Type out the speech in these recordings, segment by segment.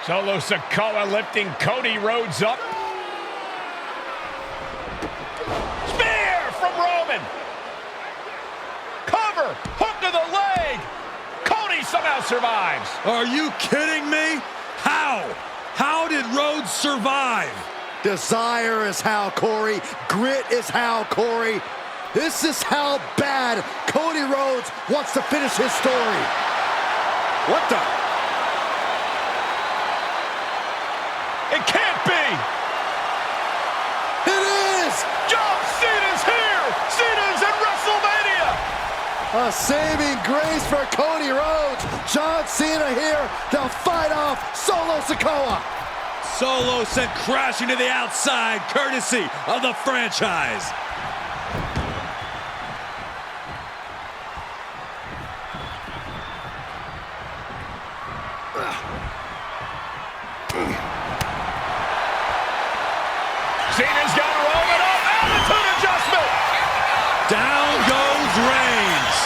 Solo Sikoa lifting Cody Rhodes up. Spear from Roman. Cover, hook to the leg. Cody somehow survives. Are you kidding me? How? How did Rhodes survive? Desire is how, Corey. Grit is how, Corey. This is how bad Cody Rhodes wants to finish his story. What the? It can't be. It is! John Cena's here. Cena's in WrestleMania. A saving grace for Cody Rhodes. John Cena here to fight off Solo Sikoa. Solo sent crashing to the outside, courtesy of the franchise. Cena's got Roman up. Attitude adjustment. Down goes Reigns.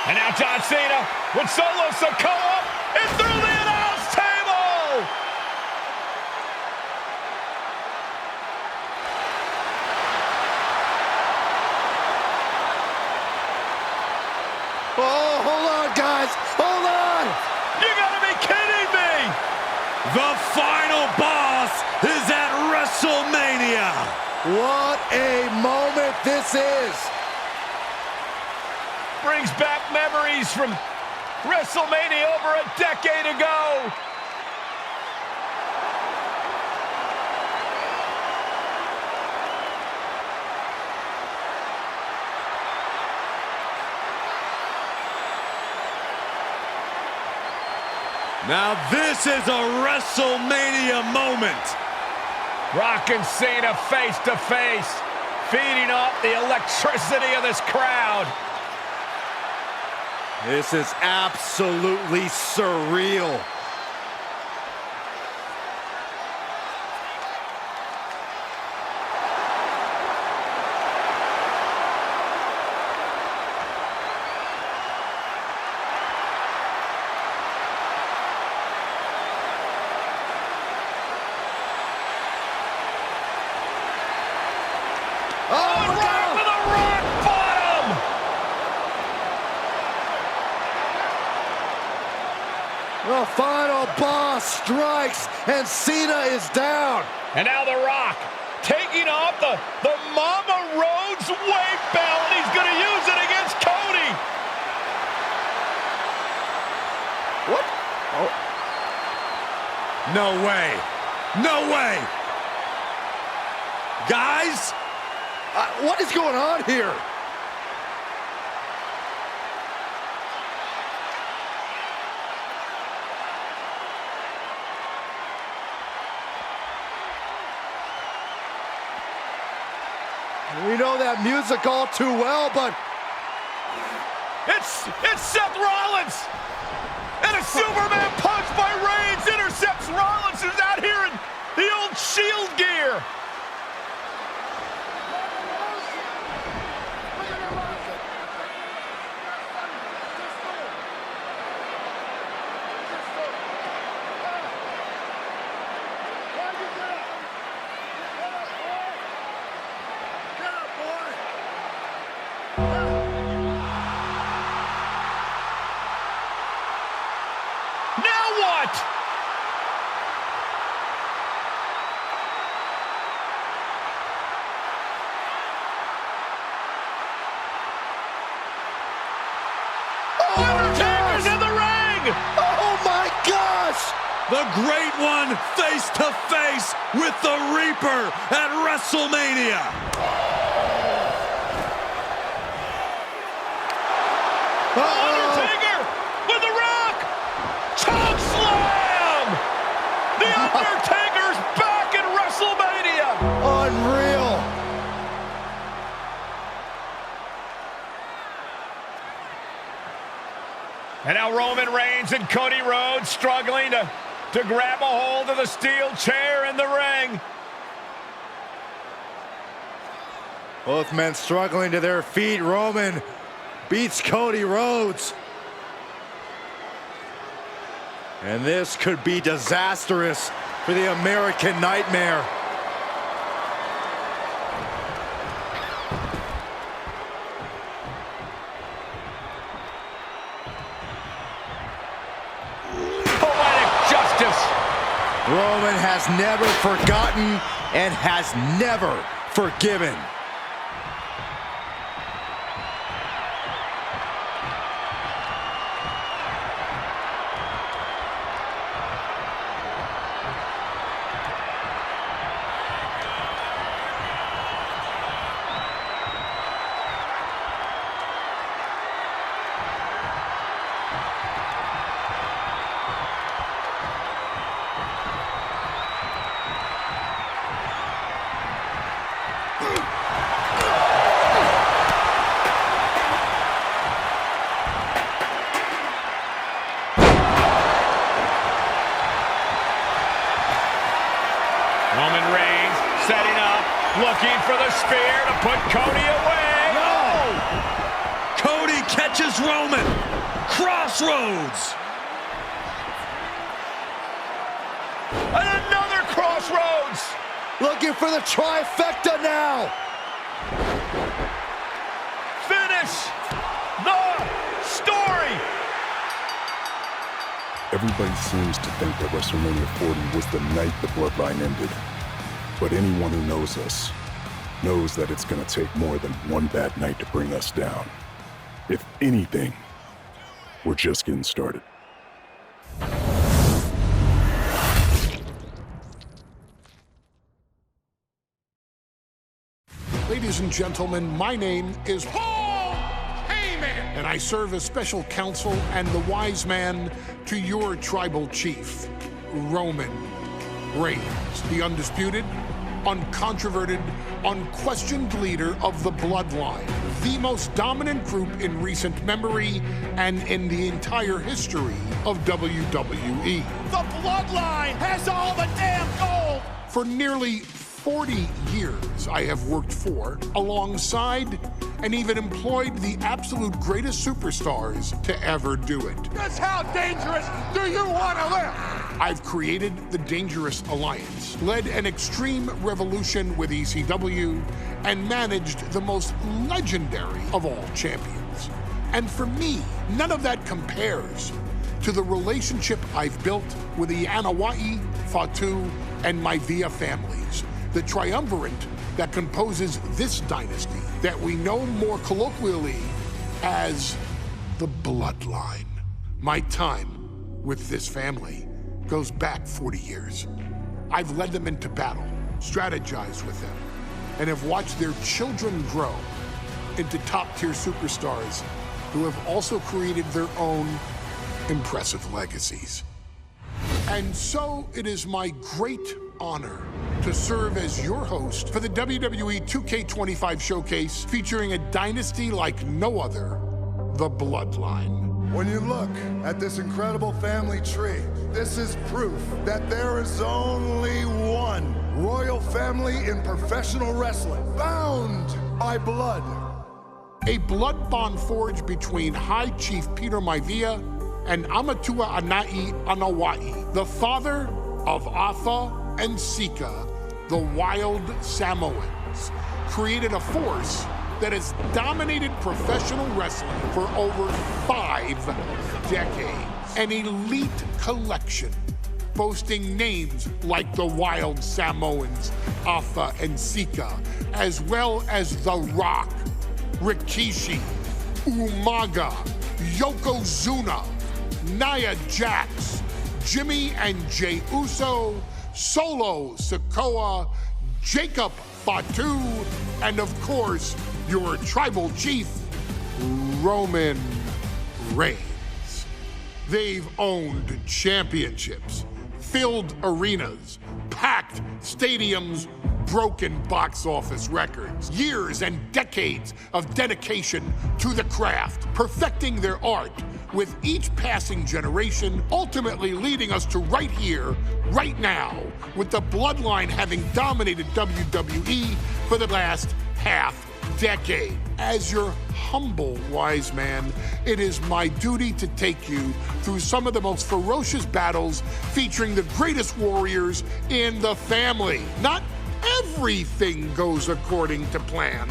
And now John Cena with Solo Sikoa and through the announce table. Oh, hold on, guys. Hold on. You gotta be kidding me. The final boss is at WrestleMania. What a moment this is. Brings back memories from WrestleMania over a decade ago. Now this is a WrestleMania moment. Rock and Cena face to face, feeding off the electricity of this crowd. This is absolutely surreal. The final boss strikes, and Cena is down. And now The Rock taking off the Mama Rhodes weight belt. He's going to use it against Cody. What? Oh. No way. No way. Guys? What is going on here? We know that music all too well, but it's Seth Rollins, and a Superman punch by Reigns intercepts Rollins, who's out here in the old Shield gear. Now The Great One face to face with the Reaper at WrestleMania. Undertaker with the Rock. Choke slam. The Undertaker's back in WrestleMania. Unreal. And now Roman Reigns and Cody Rhodes struggling to grab a hold of the steel chair in the ring. Both men struggling to their feet. Roman beats Cody Rhodes. And this could be disastrous for the American Nightmare. Roman has never forgotten and has never forgiven. Roman Reigns setting up, looking for the spear to put Cody away. No! Cody catches Roman. Crossroads. And another crossroads. Looking for the trifecta now. Finish the story. Everybody seems to think that WrestleMania 40 was the night the Bloodline ended. But anyone who knows us knows that it's going to take more than one bad night to bring us down. If anything, we're just getting started. Ladies and gentlemen, my name is Paul Heyman, and I serve as special counsel and the wise man to your tribal chief, Roman Reigns, the undisputed, uncontroverted, unquestioned leader of the Bloodline, the most dominant group in recent memory and in the entire history of WWE. The Bloodline has all the damn gold. For nearly 40 years, I have worked for, alongside, and even employed the absolute greatest superstars to ever do it. Just how dangerous do you want to live? I've created the Dangerous Alliance, led an extreme revolution with ECW, and managed the most legendary of all champions. And for me, none of that compares to the relationship I've built with the Anoa'i, Fatu, and Maivia families, the triumvirate that composes this dynasty that we know more colloquially as the Bloodline. My time with this family goes back 40 years. I've led them into battle, strategized with them, and have watched their children grow into top-tier superstars who have also created their own impressive legacies. And so it is my great honor to serve as your host for the WWE 2K25 showcase featuring a dynasty like no other, the Bloodline. When you look at this incredible family tree, this is proof that there is only one royal family in professional wrestling, bound by blood. A blood bond forged between High Chief Peter Maivia and Amatua Anai Anoa'i, the father of Afa and Sika, the wild Samoans, created a force that has dominated professional wrestling for over 5 decades. An elite collection boasting names like the Wild Samoans, Afa and Sika, as well as The Rock, Rikishi, Umaga, Yokozuna, Nia Jax, Jimmy and Jey Uso, Solo Sikoa, Jacob Fatu, and of course, your tribal chief, Roman Reigns. They've owned championships, filled arenas, packed stadiums, broken box office records, years and decades of dedication to the craft, perfecting their art with each passing generation, ultimately leading us to right here, right now, with the Bloodline having dominated WWE for the last half decade. As your humble wise man, it is my duty to take you through some of the most ferocious battles featuring the greatest warriors in the family. Not everything goes according to plan,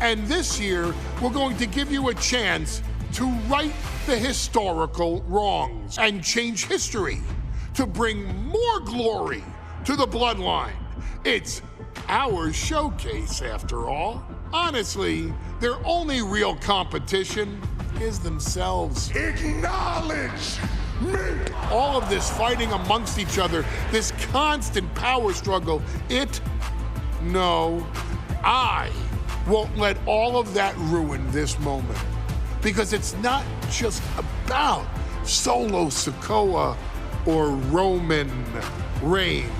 and this year we're going to give you a chance to right the historical wrongs and change history to bring more glory to the Bloodline. It's our showcase, after all. Honestly, their only real competition is themselves. Acknowledge me! All of this fighting amongst each other, this constant power struggle, no, I won't let all of that ruin this moment. Because it's not just about Solo Sikoa or Roman Reigns.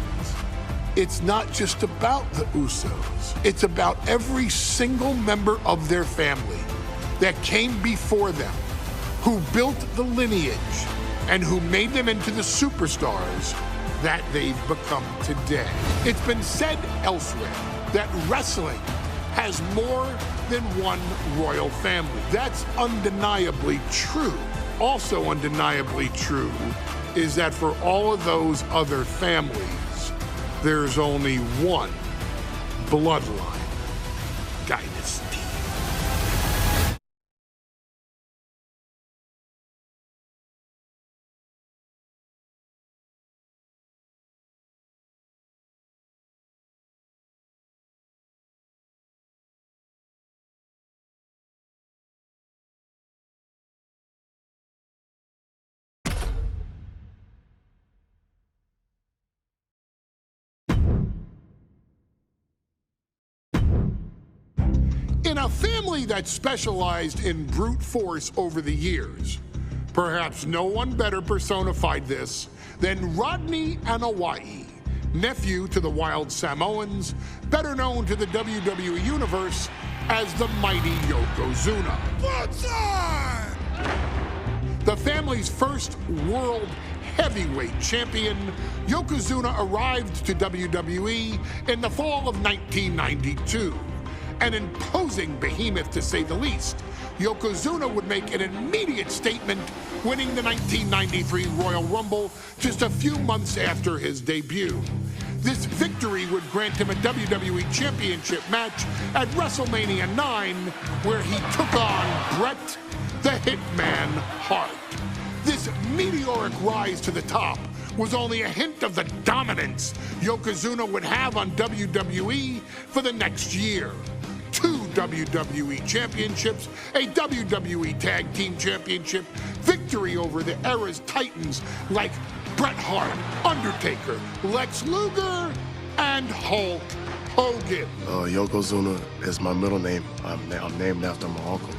It's not just about the Usos. It's about every single member of their family that came before them, who built the lineage and who made them into the superstars that they've become today. It's been said elsewhere that wrestling has more than one royal family. That's undeniably true. Also undeniably true is that for all of those other families, there's only one Bloodline dynasty. In a family that specialized in brute force over the years, perhaps no one better personified this than Rodney Anoa'i, nephew to the Wild Samoans, better known to the WWE Universe as the mighty Yokozuna. The family's first world heavyweight champion, Yokozuna arrived to WWE in the fall of 1992. An imposing behemoth, to say the least, Yokozuna would make an immediate statement, winning the 1993 Royal Rumble just a few months after his debut. This victory would grant him a WWE Championship match at WrestleMania 9, where he took on Bret the Hitman Hart. This meteoric rise to the top was only a hint of the dominance Yokozuna would have on WWE for the next year. 2 WWE championships, a WWE Tag Team Championship, victory over the era's titans like Bret Hart, Undertaker, Lex Luger, and Hulk Hogan. Yokozuna is my middle name. I'm named after my uncle.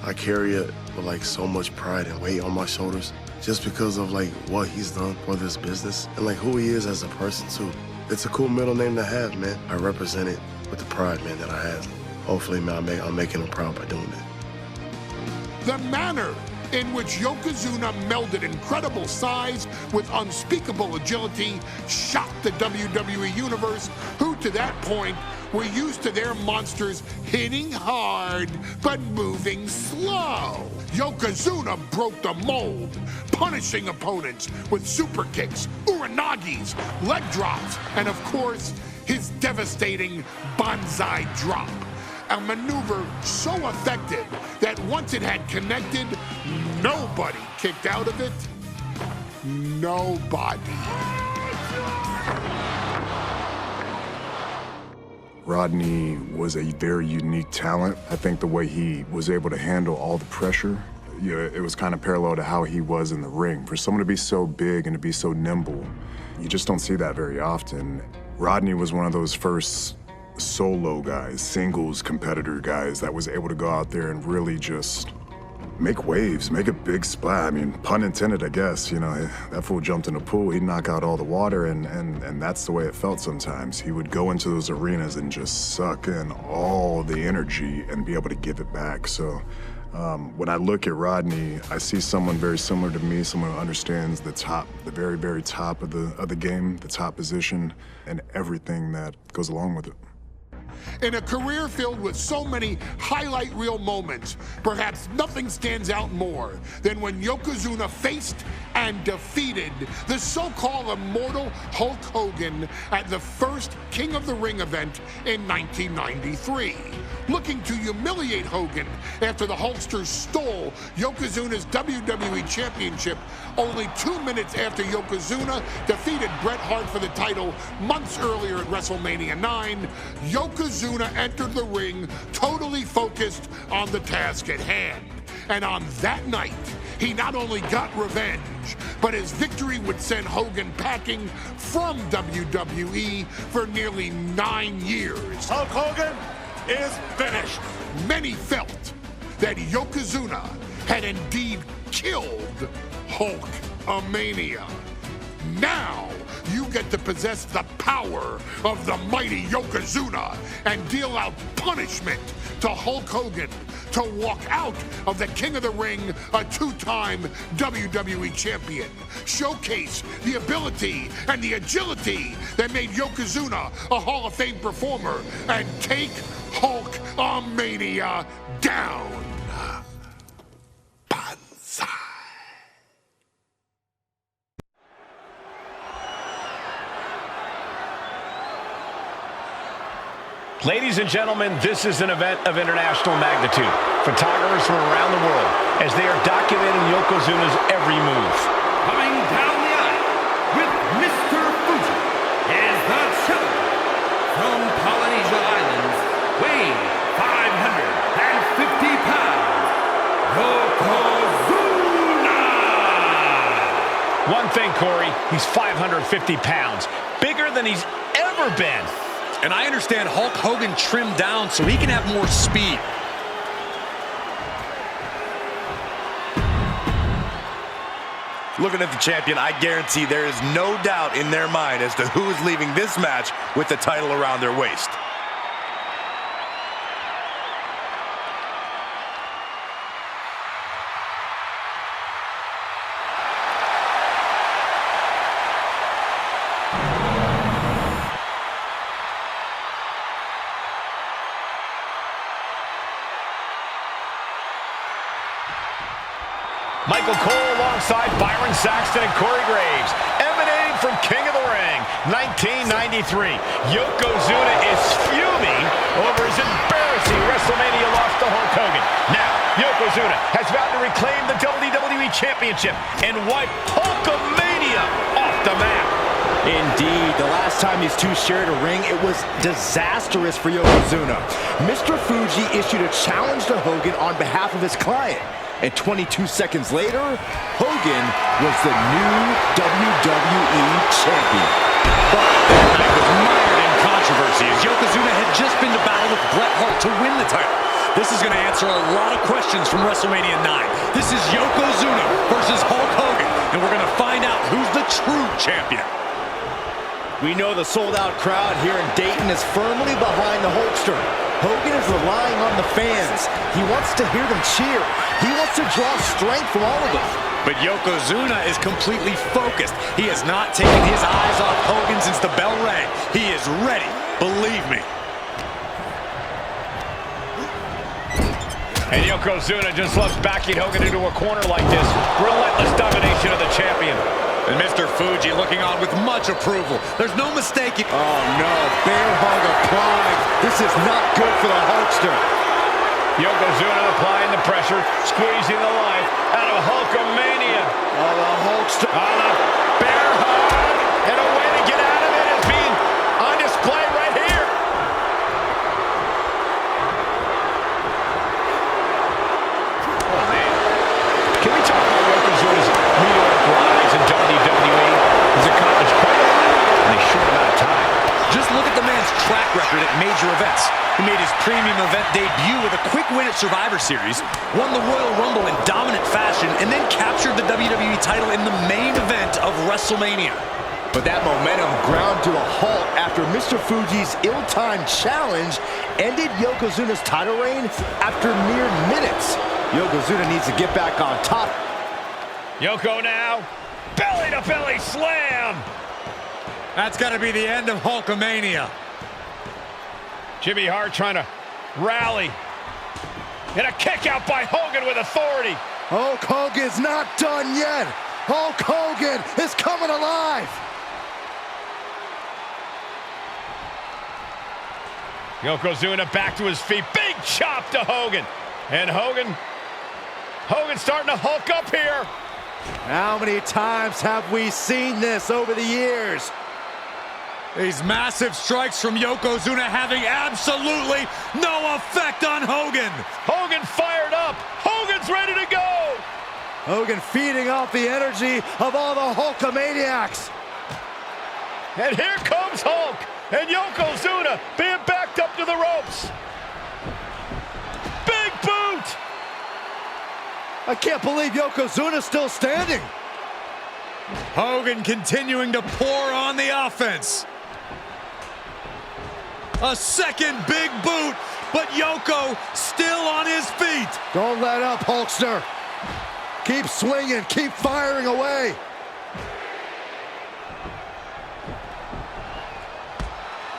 I carry it with like so much pride and weight on my shoulders just because of like what he's done for this business and like who he is as a person too. It's a cool middle name to have, man. I represent it with the pride, man, that I have. Hopefully, man, I'm making him proud by doing that. The manner in which Yokozuna melded incredible size with unspeakable agility shocked the WWE Universe, who to that point were used to their monsters hitting hard but moving slow. Yokozuna broke the mold, punishing opponents with super kicks, uranagis, leg drops, and of course, his devastating banzai drop. A maneuver so effective that once it had connected, nobody kicked out of it. Nobody. Rodney was a very unique talent. I think the way he was able to handle all the pressure, it was kind of parallel to how he was in the ring. For someone to be so big and to be so nimble, you just don't see that very often. Rodney was one of those first solo guys, singles competitor guys that was able to go out there and really just make waves, make a big splash. I mean, pun intended, I guess. That fool jumped in the pool, he'd knock out all the water, and that's the way it felt sometimes. He would go into those arenas and just suck in all the energy and be able to give it back. So when I look at Rodney, I see someone very similar to me, someone who understands the top, the very, very top of the game, the top position, and everything that goes along with it. In a career filled with so many highlight reel moments, perhaps nothing stands out more than when Yokozuna faced and defeated the so-called immortal Hulk Hogan at the first King of the Ring event in 1993. Looking to humiliate Hogan after the Hulkster stole Yokozuna's WWE Championship only 2 minutes after Yokozuna defeated Bret Hart for the title months earlier at WrestleMania 9, Yokozuna entered the ring totally focused on the task at hand. And on that night, he not only got revenge, but his victory would send Hogan packing from WWE for nearly 9 years. Hulk Hogan is finished. Many felt that Yokozuna had indeed killed Hulkamania. Now you get to possess the power of the mighty Yokozuna and deal out punishment to Hulk Hogan to walk out of the King of the Ring, a 2-time WWE champion. Showcase the ability and the agility that made Yokozuna a Hall of Fame performer and take Hulkamania down. Banzai. Ladies and gentlemen, this is an event of international magnitude. Photographers from around the world as they are documenting Yokozuna's every move. Coming down the aisle with Mr. Fuji is the challenger from Polynesia Islands, weighing 550 pounds, Yokozuna! One thing, Corey, he's 550 pounds, bigger than he's ever been. And I understand Hulk Hogan trimmed down so he can have more speed. Looking at the champion, I guarantee there is no doubt in their mind as to who is leaving this match with the title around their waist. Michael Cole alongside Byron Saxton and Corey Graves, emanating from King of the Ring, 1993. Yokozuna is fuming over his embarrassing WrestleMania loss to Hulk Hogan. Now, Yokozuna has vowed to reclaim the WWE Championship and wipe Hulkamania off the map. Indeed, the last time these two shared a ring, it was disastrous for Yokozuna. Mr. Fuji issued a challenge to Hogan on behalf of his client. And 22 seconds later, Hogan was the new WWE champion. But that night was mired in controversy as Yokozuna had just been to battle with Bret Hart to win the title. This is going to answer a lot of questions from WrestleMania 9. This is Yokozuna versus Hulk Hogan, and we're going to find out who's the true champion. We know the sold-out crowd here in Dayton is firmly behind the Hulkster. Hogan is relying on the fans. He wants to hear them cheer. He wants to draw strength from all of them. But Yokozuna is completely focused. He has not taken his eyes off Hogan since the bell rang. He is ready, believe me. And Yokozuna just loves backing Hogan into a corner like this. Relentless domination of the champion. And Mr. Fuji looking on with much approval. There's no mistaking. Oh no, bear hug of pride. This is not good for the Hulkster. Yokozuna applying the pressure, squeezing the life out of Hulkamania. Oh, the Hulkster. On a bear hug, and a way to get out of it is being on display right here. Oh, man. major events. He made his premium event debut with a quick win at Survivor Series, won the Royal Rumble in dominant fashion, and then captured the WWE title in the main event of WrestleMania. But that momentum ground to a halt after Mr. Fuji's ill-timed challenge ended Yokozuna's title reign after mere minutes. Yokozuna needs to get back on top. Yoko now, belly-to-belly slam. That's got to be the end of Hulkamania. Jimmy Hart trying to rally. And a kick out by Hogan with authority. Hulk Hogan's not done yet. Hulk Hogan is coming alive. Yokozuna back to his feet. Big chop to Hogan. And Hogan's starting to hulk up here. How many times have we seen this over the years? These massive strikes from Yokozuna having absolutely no effect on Hogan. Hogan fired up. Hogan's ready to go. Hogan feeding off the energy of all the Hulkamaniacs. And here comes Hulk. And Yokozuna being backed up to the ropes. Big boot. I can't believe Yokozuna's still standing. Hogan continuing to pour on the offense. A second big boot, but Yoko still on his feet. Don't let up, Hulkster. Keep swinging, keep firing away.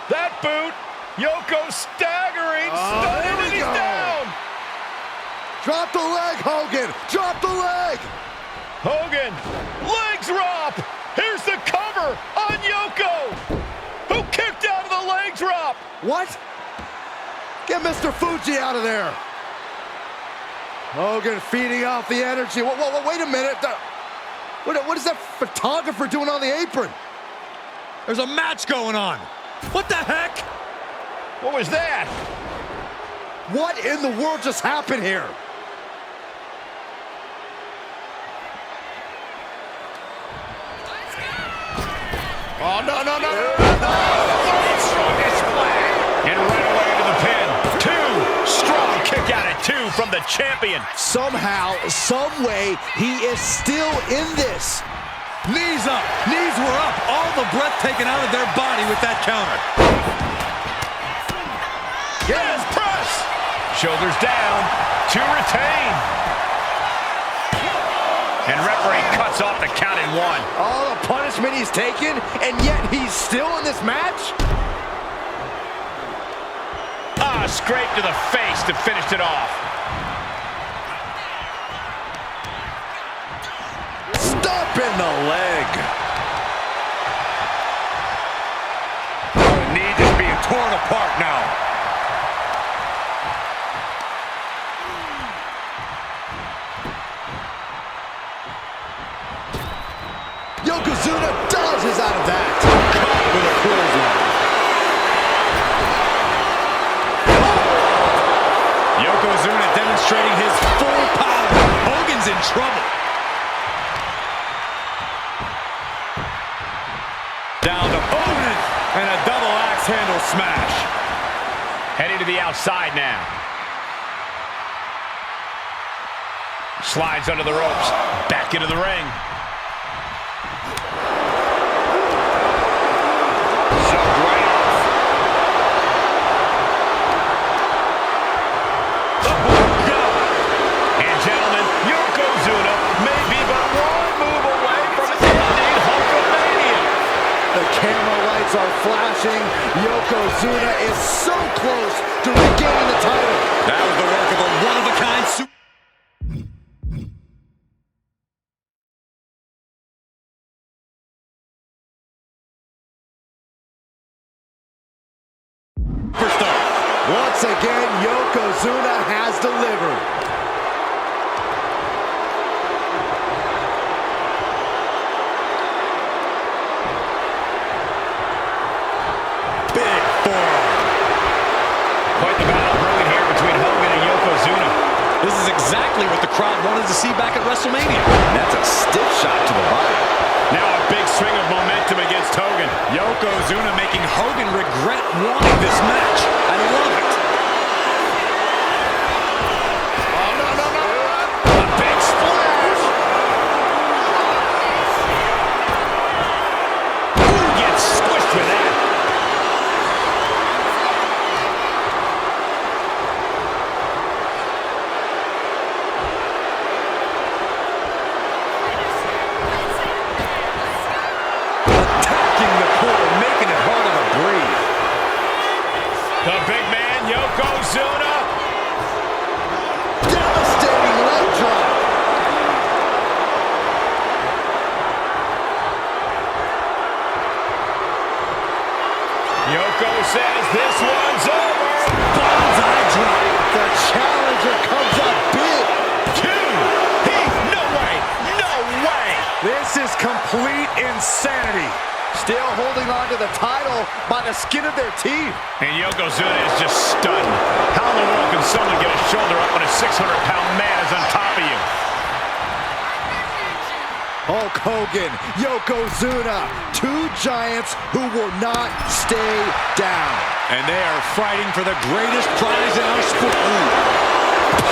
That boot, Yoko staggering, stunning, and he's down. Drop the leg, Hogan. Drop the leg. Hogan, leg drop. Here's the cover on Yoko, who kicked out of the leg drop. What? Get Mr. Fuji out of there. Hogan feeding off the energy. Wait a minute. What is that photographer doing on the apron? There's a match going on. What the heck? What was that? What in the world just happened here? Oh, no. Strong display. And right away to the pin. Two. Strong kick out at two from the champion. Somehow, some way, he is still in this. Knees up. Knees were up. All the breath taken out of their body with that counter. Yes, press. Shoulders down to retain. And referee cuts off the count in one. All the punishment he's taken, and yet he's still in this match? Scrape to the face to finish it off. Stop in the leg. The knee just being torn apart now. Yokozuna dodges out of that. Caught with a clothesline. Yokozuna demonstrating his full power. Hogan's in trouble. Down to Hogan and a double axe handle smash. Heading to the outside now. Slides under the ropes. Back into the ring. Shoved right off. And gentlemen, Yokozuna may be but one move away from ending Hulkamania. The camera lights are flashing. Yokozuna is so close to regaining the title. That was the work of a one-of-a-kind superstar. Once again, Yokozuna has delivered. Big forearm. Quite the battle brewing here between Hogan and Yokozuna. This is exactly what the crowd wanted to see back at WrestleMania. That's a stiff shot to the body. Now a big swing of momentum against Hogan. Yokozuna making Hogan regret wanting this match. I love it. The big man, Yokozuna. Devastating leg drop. Yoko says this one's over. Bonsai drop. The challenger comes up big. No way. No way. This is complete insanity. Still holding on to the title by the skin of their teeth. And Yokozuna is just stunned. How in the world can someone get a shoulder up when a 600-pound man is on top of you? Hulk Hogan, Yokozuna, two giants who will not stay down. And they are fighting for the greatest prize in our sport.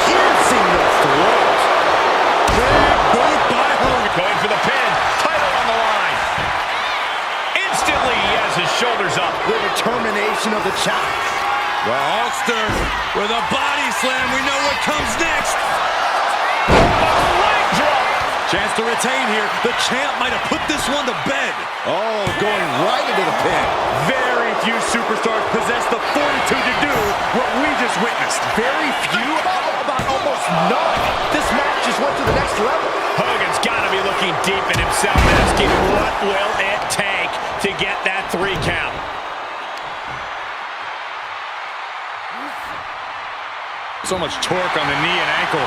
Piercing the throat. Big boot by Hogan. Going for the pin. Title on the line. Instantly, he has his shoulders up. The determination of the challenge. The Hulkster with a body slam. We know what comes next. Leg drop. Chance to retain here. The champ might have put this one to bed. Oh, going right into the pin. Very few superstars possess the fortitude to do what we just witnessed. Very few? How about almost none? This match just went to the next level. Hogan's got to be looking deep in himself, asking what will it take to get that 3 count. So much torque on the knee and ankle.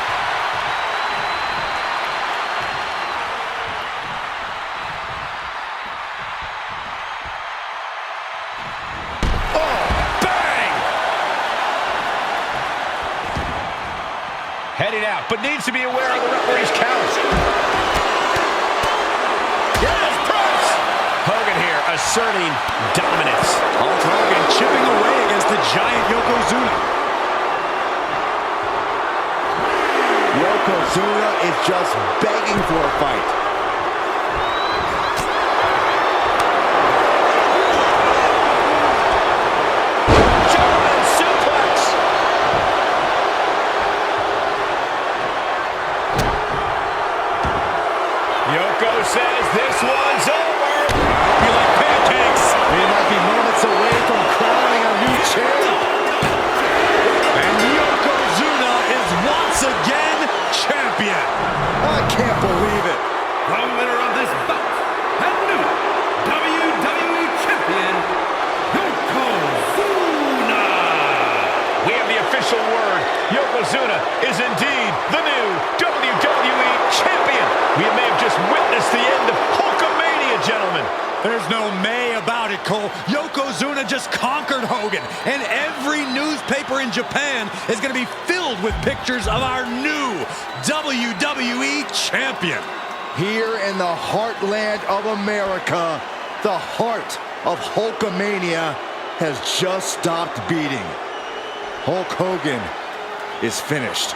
Heading out, but needs to be aware of the referee's count. Yes, press! Hogan here asserting dominance. Hulk Hogan chipping away against the giant Yokozuna. Yokozuna is just begging for a fight. German suplex. Yoko says this one's over. You like pancakes. We might be moments away from crowning a new champ. And Yokozuna is once again champion. I can't believe it. The winner of this bout and new WWE Champion, Yokozuna. We have the official word. Yokozuna is indeed the new WWE Champion. We may have just witnessed the end of Hulkamania, gentlemen. There's no may about it, Cole. Yokozuna just conquered Hogan, and every newspaper in Japan is going to be filled with pictures of our new WWE Champion. Here in the heartland of America, the heart of Hulkamania has just stopped beating. Hulk Hogan is finished.